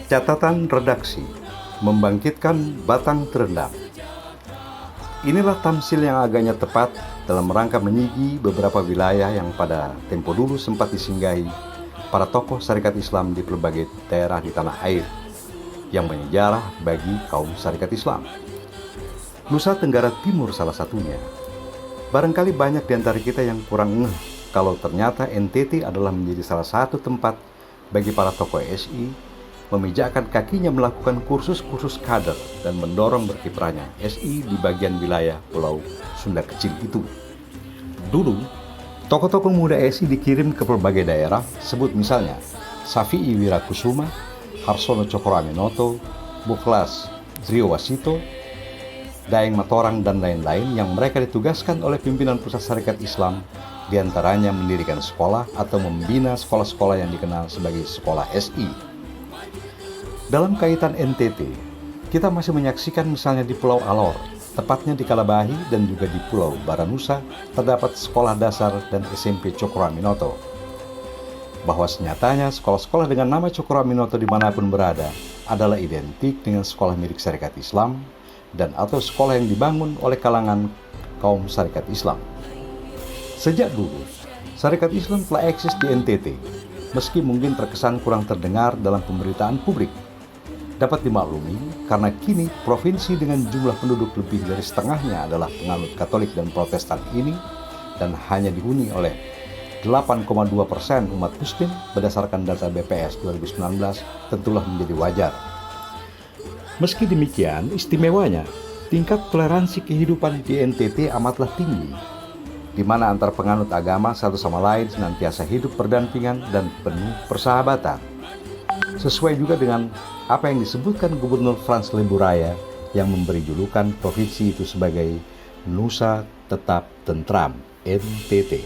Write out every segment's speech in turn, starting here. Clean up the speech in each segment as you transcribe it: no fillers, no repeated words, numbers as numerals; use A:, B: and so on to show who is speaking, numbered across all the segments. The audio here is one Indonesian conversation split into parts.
A: Catatan redaksi, membangkitkan batang terendam. Inilah tamsil yang agaknya tepat dalam rangka menyigi beberapa wilayah yang pada tempo dulu sempat disinggahi para tokoh syarikat Islam di berbagai daerah di tanah air yang menyejarah bagi kaum syarikat Islam. Nusa Tenggara Timur salah satunya. Barangkali banyak di antara kita yang kurang ngeh kalau ternyata NTT adalah menjadi salah satu tempat bagi para tokoh SI memijakkan kakinya melakukan kursus-kursus kader dan mendorong berkiprahnya SI di bagian wilayah Pulau Sunda kecil itu. Dulu, tokoh-tokoh muda SI dikirim ke berbagai daerah, sebut misalnya Safi'i Wirakusuma, Harsono Cokroaminoto, Muklas Driowasito, Daeng Matorang, dan lain-lain yang mereka ditugaskan oleh pimpinan pusat syarikat Islam, diantaranya mendirikan sekolah atau membina sekolah-sekolah yang dikenal sebagai sekolah SI. Dalam kaitan NTT, kita masih menyaksikan misalnya di Pulau Alor, tepatnya di Kalabahi dan juga di Pulau Baranusa, terdapat sekolah dasar dan SMP Cokroaminoto. Bahwa senyatanya sekolah-sekolah dengan nama Cokroaminoto dimanapun berada adalah identik dengan sekolah milik syarikat Islam dan atau sekolah yang dibangun oleh kalangan kaum syarikat Islam. Sejak dulu, syarikat Islam telah eksis di NTT, meski mungkin terkesan kurang terdengar dalam pemberitaan publik. Dapat dimaklumi karena kini provinsi dengan jumlah penduduk lebih dari setengahnya adalah penganut Katolik dan Protestan ini dan hanya dihuni oleh 8,2% umat Muslim berdasarkan data BPS 2019 tentulah menjadi wajar. Meski demikian, istimewanya tingkat toleransi kehidupan di NTT amatlah tinggi, di mana antar penganut agama satu sama lain senantiasa hidup berdampingan dan penuh persahabatan. Sesuai juga dengan apa yang disebutkan Gubernur Frans Lemburaya yang memberi julukan provinsi itu sebagai Nusa Tetap Tentram, NTT.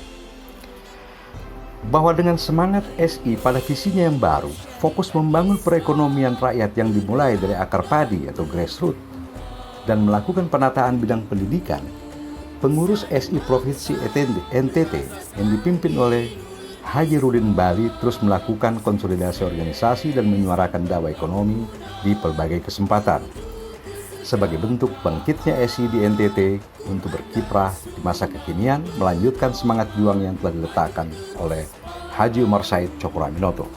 A: Bahwa dengan semangat SI pada visinya yang baru, fokus membangun perekonomian rakyat yang dimulai dari akar padi atau grassroots, dan melakukan penataan bidang pendidikan, pengurus SI Provinsi NTT yang dipimpin oleh Haji Rudin Bali terus melakukan konsolidasi organisasi dan menyuarakan dakwah ekonomi di berbagai kesempatan. Sebagai bentuk bangkitnya SI di NTT untuk berkiprah di masa kekinian, melanjutkan semangat juang yang telah diletakkan oleh Haji Umar Said Cokroaminoto.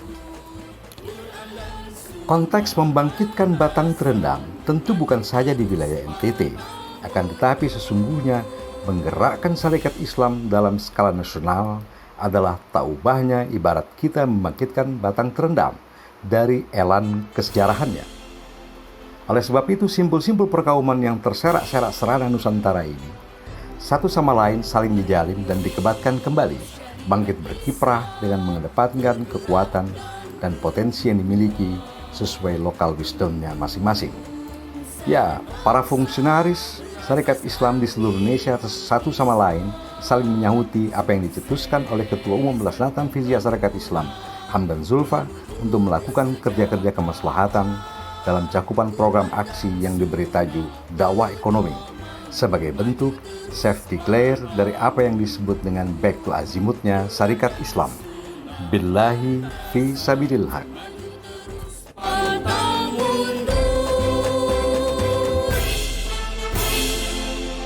A: Konteks membangkitkan batang terendam tentu bukan saja di wilayah NTT, akan tetapi sesungguhnya menggerakkan syarikat Islam dalam skala nasional adalah tak ubahnya ibarat kita membangkitkan batang terendam dari elan kesejarahannya. Oleh sebab itu, simpul-simpul perkauman yang terserak-serak serana Nusantara ini satu sama lain saling dijalin dan dikebatkan kembali, bangkit berkiprah dengan mengedepankan kekuatan dan potensi yang dimiliki sesuai lokal wisdomnya masing-masing. Ya, para fungsionaris syarikat Islam di seluruh Indonesia satu sama lain saling menyahuti apa yang dicetuskan oleh Ketua Umum Melaksanakan Visi Syarikat Islam Hamdan Zulfa untuk melakukan kerja-kerja kemaslahatan dalam cakupan program aksi yang diberi tajuk dakwah ekonomi sebagai bentuk self-declare dari apa yang disebut dengan Baitul Azimutnya Syarikat Islam, Billahi fi sabilillah.